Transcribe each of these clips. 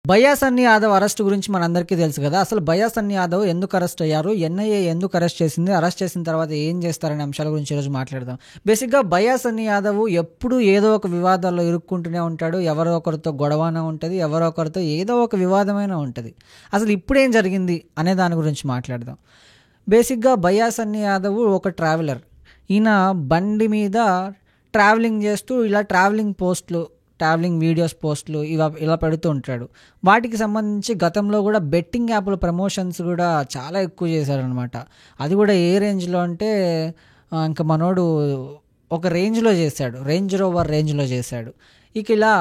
భయ్యా సన్నీ యాదవ్ అరెస్ట్ గురించి మనందరికీ తెలుసు కదా. అసలు భయ్యా సన్నీ యాదవ్ ఎందుకు అరెస్ట్ అయ్యారు, ఎన్ఐఏ ఎందుకు అరెస్ట్ చేసింది, అరెస్ట్ చేసిన తర్వాత ఏం చేస్తారనే అంశాల గురించి ఈరోజు మాట్లాడదాం. బేసిక్గా భయ్యా సన్నీ యాదవ్ ఎప్పుడు ఏదో ఒక వివాదాల్లో ఇరుక్కుంటూనే ఉంటాడు. ఎవరో ఒకరితో గొడవన ఉంటుంది, ఎవరో ఒకరితో ఏదో ఒక వివాదమైనా ఉంటుంది. అసలు ఇప్పుడేం జరిగింది అనే దాని గురించి మాట్లాడదాం. బేసిక్గా భయ్యా సన్నీ యాదవ్ ఒక ట్రావెలర్. ఈయన బండి మీద ట్రావెలింగ్ చేస్తూ ఇలా ట్రావెలింగ్ వీడియోస్ పోస్టులు ఇలా పెడుతూ ఉంటాడు. వాటికి సంబంధించి గతంలో కూడా బెట్టింగ్ యాప్ల ప్రమోషన్స్ కూడా చాలా ఎక్కువ చేశారనమాట. అది కూడా ఏ రేంజ్లో అంటే ఇంకా మనోడు ఒక రేంజ్లో చేశాడు, రేంజ్ రోవర్ రేంజ్లో చేశాడు. ఇక ఇలా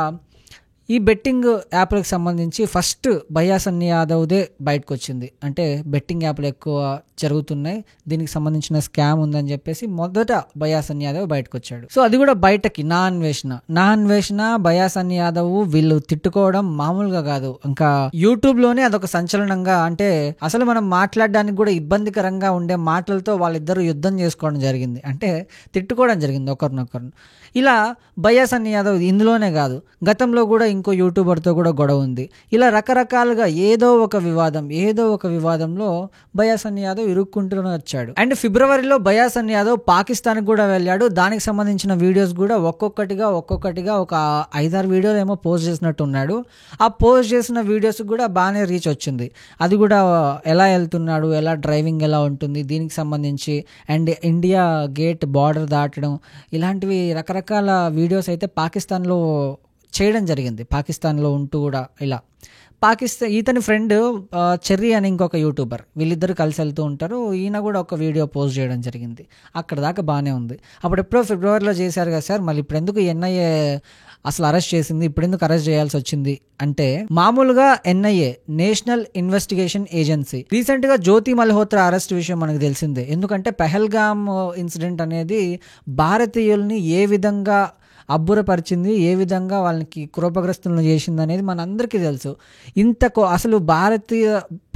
ఈ బెట్టింగ్ యాప్లకు సంబంధించి ఫస్ట్ భయ్యా సన్నీ యాదవ్దే బయటకు వచ్చింది. అంటే బెట్టింగ్ యాప్లు ఎక్కువ జరుగుతున్నాయి, దీనికి సంబంధించిన స్కామ్ ఉందని చెప్పేసి మొదట భయ్యా సన్నీ యాదవ్ బయటకు వచ్చాడు. సో అది కూడా బయటకి నా అన్వేషణ భయ్యా సన్నీ యాదవ్ వీళ్ళు తిట్టుకోవడం మామూలుగా కాదు. ఇంకా యూట్యూబ్లోనే అదొక సంచలనంగా, అంటే అసలు మనం మాట్లాడడానికి కూడా ఇబ్బందికరంగా ఉండే మాటలతో వాళ్ళిద్దరూ యుద్ధం చేసుకోవడం జరిగింది, అంటే తిట్టుకోవడం జరిగింది ఒకరినొకరు. ఇలా భయ్యా సన్నీ యాదవ్ ఇందులోనే కాదు, గతంలో కూడా ఇంకో యూట్యూబర్తో కూడా గొడవ ఉంది. ఇలా రకరకాలుగా ఏదో ఒక వివాదంలో భయ్యా సన్నీ యాదవ్ ఇరుక్కుంటూనే వచ్చాడు. అండ్ ఫిబ్రవరిలో భయ్యా సన్నీ యాదవ్ పాకిస్తాన్కి కూడా వెళ్ళాడు. దానికి సంబంధించిన వీడియోస్ కూడా ఒక్కొక్కటిగా ఒక 5-6 వీడియోలు ఏమో పోస్ట్ చేసినట్టు ఉన్నాడు. ఆ పోస్ట్ చేసిన వీడియోస్ కూడా బాగానే రీచ్ వచ్చింది. అది కూడా ఎలా వెళ్తున్నాడు, ఎలా డ్రైవింగ్ ఎలా ఉంటుంది దీనికి సంబంధించి, అండ్ ఇండియా గేట్ బార్డర్ దాటడం, ఇలాంటివి రకరకాల వీడియోస్ అయితే పాకిస్తాన్లో చేయడం జరిగింది. పాకిస్తాన్లో ఉంటూ కూడా ఇలా ఇతని ఫ్రెండ్ చెర్రీ అని ఇంకొక యూట్యూబర్, వీళ్ళిద్దరు కలిసి వెళ్తూ ఉంటారు. ఈయన కూడా ఒక వీడియో పోస్ట్ చేయడం జరిగింది. అక్కడ దాకా బాగానే ఉంది. అప్పుడెప్పుడో ఫిబ్రవరిలో చేశారు కదా సార్, మళ్ళీ ఇప్పుడు ఎందుకు ఎన్ఐఏ అసలు అరెస్ట్ చేసింది, ఇప్పుడు ఎందుకు అరెస్ట్ చేయాల్సి వచ్చింది అంటే, మామూలుగా ఎన్ఐఏ నేషనల్ ఇన్వెస్టిగేషన్ ఏజెన్సీ రీసెంట్గా జ్యోతి మల్హోత్రా అరెస్ట్ విషయం మనకు తెలిసిందే. ఎందుకంటే పెహల్గామ్ ఇన్సిడెంట్ అనేది భారతీయుల్ని ఏ విధంగా అబ్బురపరిచింది, ఏ విధంగా వాళ్ళకి కృపగ్రస్తులను చేసింది అనేది మనందరికీ తెలుసు. అసలు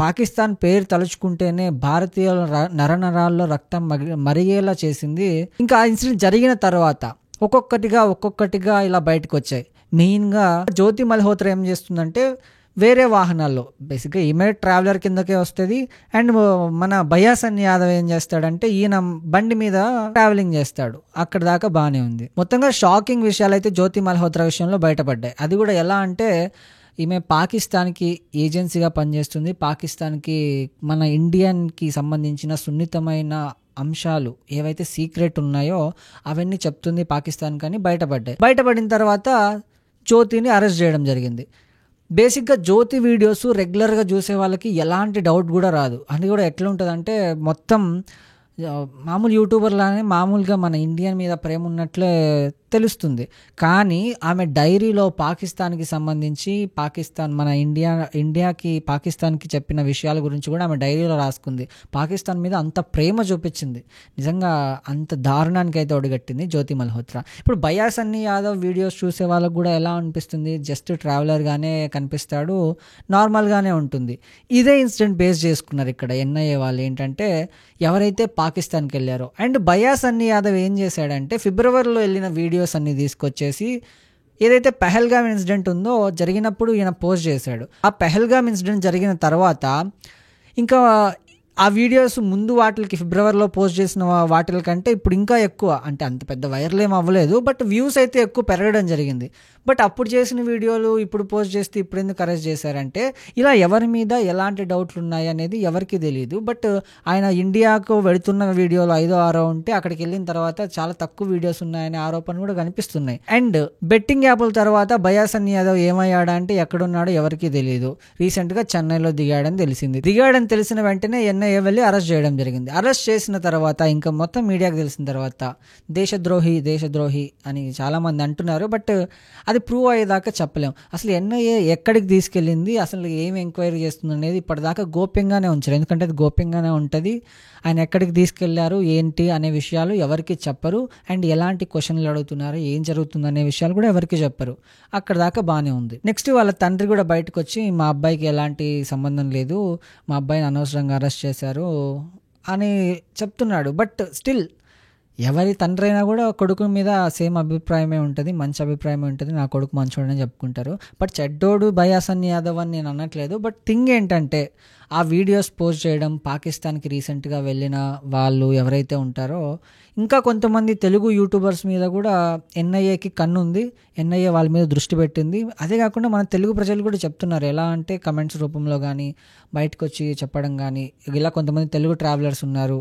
పాకిస్తాన్ పేరు తలుచుకుంటేనే భారతీయుల నరనరాల్లో రక్తం మరిగేలా చేసింది. ఇంకా ఆ ఇన్సిడెంట్ జరిగిన తర్వాత ఒక్కొక్కటిగా ఇలా బయటకు వచ్చాయి. మెయిన్గా జ్యోతి మల్హోత్రా ఏం చేస్తుందంటే, వేరే వాహనాల్లో, బేసిక్గా ఈమె ట్రావెలర్ కిందకే వస్తుంది. అండ్ మన భయ్యా సన్నీ యాదవ్ ఏం చేస్తాడంటే, ఈయన బండి మీద ట్రావెలింగ్ చేస్తాడు. అక్కడ దాకా బాగానే ఉంది. మొత్తంగా షాకింగ్ విషయాలు అయితే జ్యోతి మల్హోత్రా విషయంలో బయటపడ్డాయి. అది కూడా ఎలా అంటే, ఈమె పాకిస్తాన్కి ఏజెన్సీగా పనిచేస్తుంది. పాకిస్తాన్కి మన ఇండియన్కి సంబంధించిన సున్నితమైన అంశాలు ఏవైతే సీక్రెట్ ఉన్నాయో అవన్నీ చెప్తుంది పాకిస్తాన్ కానీ బయటపడిన తర్వాత జ్యోతిని అరెస్ట్ చేయడం జరిగింది. బేసిక్గా జ్యోతి వీడియోస్ రెగ్యులర్గా చూసే వాళ్ళకి ఎలాంటి డౌట్ కూడా రాదు. అది కూడా ఎట్లా ఉంటుంది అంటే, మొత్తం మామూలు యూట్యూబర్లానే మామూలుగా మన ఇండియన్ మీద ప్రేమ ఉన్నట్లే తెలుస్తుంది. కానీ ఆమె డైరీలో పాకిస్తాన్కి సంబంధించి మన ఇండియాకి పాకిస్తాన్కి చెప్పిన విషయాల గురించి కూడా ఆమె డైరీలో రాసుకుంది. పాకిస్తాన్ మీద అంత ప్రేమ చూపించింది. నిజంగా అంత దారుణానికి అయితే ఒడిగట్టింది జ్యోతి మల్హోత్రా. ఇప్పుడు భయ్యా సన్నీ యాదవ్ వీడియోస్ చూసే వాళ్ళకు కూడా ఎలా అనిపిస్తుంది, జస్ట్ ట్రావెలర్గానే కనిపిస్తాడు, నార్మల్గానే ఉంటుంది. ఇదే ఇన్సిడెంట్ బేస్ చేసుకున్నారు ఇక్కడ ఎన్ఐఏ వాళ్ళు. ఏంటంటే, ఎవరైతే పాకిస్తాన్కి వెళ్ళారో, అండ్ భయ్యా సన్నీ యాదవ్ ఏం చేశాడంటే, ఫిబ్రవరిలో వెళ్ళిన వీడియోస్ అన్ని తీసుకొచ్చేసి ఏదైతే పెహల్గామ్ ఇన్సిడెంట్ ఉందో జరిగినప్పుడు ఈయన పోస్ట్ చేశాడు. ఆ పెహల్గామ్ ఇన్సిడెంట్ జరిగిన తర్వాత ఇంకా ఆ వీడియోస్ ముందు వాటికి ఫిబ్రవరిలో పోస్ట్ చేసిన వాటి కంటే ఇప్పుడు ఇంకా ఎక్కువ, అంటే అంత పెద్ద వైరల్ ఏం అవ్వలేదు, బట్ వ్యూస్ అయితే ఎక్కువ పెరగడం జరిగింది. బట్ అప్పుడు చేసిన వీడియోలు ఇప్పుడు పోస్ట్ చేస్తే ఇప్పుడు ఎందుకు అరెస్ట్ చేశారంటే, ఇలా ఎవరి మీద ఎలాంటి డౌట్లు ఉన్నాయి అనేది ఎవరికి తెలియదు. బట్ ఆయన ఇండియాకు వెళుతున్న వీడియోలు 5-6 ఉంటే అక్కడికి వెళ్ళిన తర్వాత చాలా తక్కువ వీడియోస్ ఉన్నాయనే ఆరోపణలు కూడా కనిపిస్తున్నాయి. అండ్ బెట్టింగ్ యాప్ల తర్వాత భయ్యా సన్నీ యాదవ్ ఏమయ్యాడా అంటే, ఎక్కడున్నాడో ఎవరికి తెలియదు. రీసెంట్గా చెన్నైలో దిగాడని తెలిసిన వెంటనే ఎన్ఐఏ వెళ్ళి అరెస్ట్ చేయడం జరిగింది. అరెస్ట్ చేసిన తర్వాత ఇంకా మొత్తం మీడియాకి తెలిసిన తర్వాత దేశద్రోహి అని చాలామంది అంటున్నారు. బట్ అది ప్రూవ్ అయ్యేదాకా చెప్పలేం. అసలు ఎన్ఐఏ ఎక్కడికి తీసుకెళ్ళింది, అసలు ఏం ఎంక్వైరీ చేస్తుంది అనేది ఇప్పటిదాకా గోప్యంగానే ఉంచారు. ఎందుకంటే అది గోప్యంగానే ఉంటుంది. ఆయన ఎక్కడికి తీసుకెళ్లారు ఏంటి అనే విషయాలు ఎవరికి చెప్పరు. అండ్ ఎలాంటి క్వశ్చన్లు అడుగుతున్నారు, ఏం జరుగుతుంది అనే విషయాలు కూడా ఎవరికి చెప్పరు. అక్కడ దాకా బాగానే ఉంది. నెక్స్ట్ వాళ్ళ తండ్రి కూడా బయటకు వచ్చి, మా అబ్బాయికి ఎలాంటి సంబంధం లేదు, మా అబ్బాయిని అనవసరంగా అరెస్ట్ చేశారు అని చెప్తున్నాడు. బట్ స్టిల్ ఎవరి తండ్రైనా కూడా కొడుకు మీద సేమ్ అభిప్రాయమే ఉంటుంది, మంచి అభిప్రాయమే ఉంటుంది, నా కొడుకు మంచోడని చెప్పుకుంటారు. బట్ చెడ్డోడు బయాస్ అన్ని యాదవ్ అని నేను అనట్లేదు. బట్ థింగ్ ఏంటంటే ఆ వీడియోస్ పోస్ట్ చేయడం, పాకిస్తాన్కి రీసెంట్గా వెళ్ళిన వాళ్ళు ఎవరైతే ఉంటారో, ఇంకా కొంతమంది తెలుగు యూట్యూబర్స్ మీద కూడా ఎన్ఐఏకి కన్ను ఉంది, ఎన్ఐఏ వాళ్ళ మీద దృష్టి పెట్టింది. అదే కాకుండా మన తెలుగు ప్రజలు కూడా చెప్తున్నారు. ఎలా అంటే కమెంట్స్ రూపంలో కానీ బయటకు వచ్చి చెప్పడం కానీ, ఇలా కొంతమంది తెలుగు ట్రావెలర్స్ ఉన్నారు,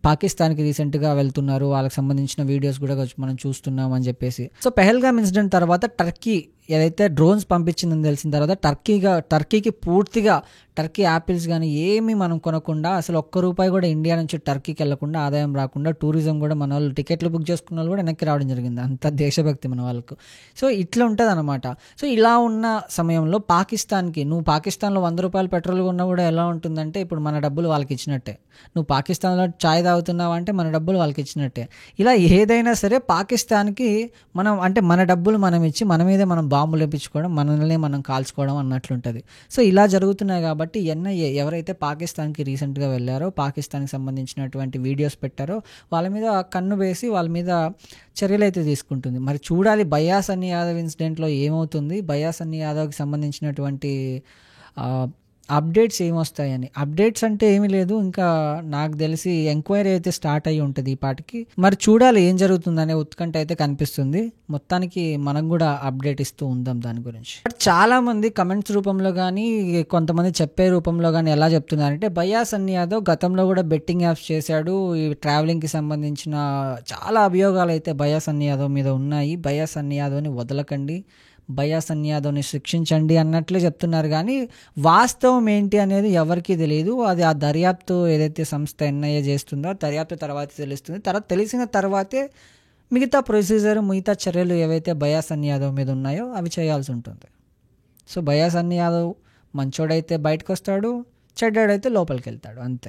పాకిస్తాన్కి రీసెంట్గా వెళ్తున్నారు, వాళ్ళకి సంబంధించిన వీడియోస్ కూడా మనం చూస్తున్నాం అని చెప్పేసి. సో పెహల్గామ్ ఇన్సిడెంట్ తర్వాత టర్కీ ఏదైతే డ్రోన్స్ పంపించిందని తెలిసిన తర్వాత టర్కీకి పూర్తిగా టర్కీ యాపిల్స్ కానీ ఏమీ మనం కొనకుండా, అసలు ఒక్క రూపాయి కూడా ఇండియా నుంచి టర్కీకి వెళ్లకుండా, ఆదాయం రాకుండా, టూరిజం కూడా మన వాళ్ళు టికెట్లు బుక్ చేసుకున్న వాళ్ళు కూడా వెనక్కి రావడం జరిగింది. అంత దేశభక్తి మన వాళ్ళకు. సో ఇట్లా ఉంటుంది అనమాట. సో ఇలా ఉన్న సమయంలో నువ్వు పాకిస్తాన్లో 100 రూపాయలు పెట్రోల్ కొన్నా కూడా ఎలా ఉంటుందంటే, ఇప్పుడు మన డబ్బులు వాళ్ళకి ఇచ్చినట్టే. నువ్వు పాకిస్తాన్లో చాయ్ తాగుతున్నావు అంటే మన డబ్బులు వాళ్ళకి ఇచ్చినట్టే. ఇలా ఏదైనా సరే పాకిస్తాన్కి మనం అంటే మన డబ్బులు మనం ఇచ్చి మన మీదే మనం బాంబులు వేయించుకోవడం, మనల్ని మనం కాల్చుకోవడం అన్నట్లుంటుంది. సో ఇలా జరుగుతున్నాయి కాబట్టి ఎన్ఐఏ ఎవరైతే పాకిస్తాన్కి రీసెంట్గా వెళ్ళారో, పాకిస్తాన్కి సంబంధించినటువంటి వీడియోస్ పెట్టారో వాళ్ళ మీద కన్ను వేసి వాళ్ళ మీద చర్యలు అయితే తీసుకుంటుంది. మరి చూడాలి బయాస్ అన్ని యాదవ్ ఇన్సిడెంట్లో ఏమవుతుంది, బయాస్ అన్ని యాదవ్కి సంబంధించినటువంటి అప్డేట్స్ ఏమొస్తాయని. అప్డేట్స్ అంటే ఏమీ లేదు, ఇంకా నాకు తెలిసి ఎంక్వైరీ అయితే స్టార్ట్ అయ్యి ఉంటుంది ఈ పాటికి. మరి చూడాలి ఏం జరుగుతుందనే ఉత్కంఠ అయితే కనిపిస్తుంది. మొత్తానికి మనం కూడా అప్డేట్ ఇస్తూ ఉందాం దాని గురించి. బట్ చాలా మంది కమెంట్స్ రూపంలో కానీ కొంతమంది చెప్పే రూపంలో కానీ ఎలా చెప్తున్నారంటే, బయాస్ అన్ని యాదవ్ గతంలో కూడా బెట్టింగ్ యాప్స్ చేశాడు, ఈ ట్రావెలింగ్కి సంబంధించిన చాలా అభియోగాలు అయితే బయాస్ అన్ని యాదవ్ మీద ఉన్నాయి, బయాస్ అన్ని యాదవ్ని వదలకండి, బయాస్ అన్ని యాదవ్ని శిక్షించండి అన్నట్లే చెప్తున్నారు. కానీ వాస్తవం ఏంటి అనేది ఎవరికీ తెలియదు. అది ఆ దర్యాప్తు ఏదైతే సంస్థ ఎన్ఐఏ చేస్తుందో దర్యాప్తు తర్వాత తెలుస్తుంది. తెలిసిన తర్వాతే మిగతా ప్రొసీజర్, మిగతా చర్యలు ఏవైతే బయాస్ అన్ని యాదవ్ మీద ఉన్నాయో అవి చేయాల్సి ఉంటుంది. సో బయాస్ అన్ని యాదవ్ మంచోడైతే బయటకు వస్తాడు, చెడ్డాడైతే లోపలికి వెళ్తాడు, అంతే.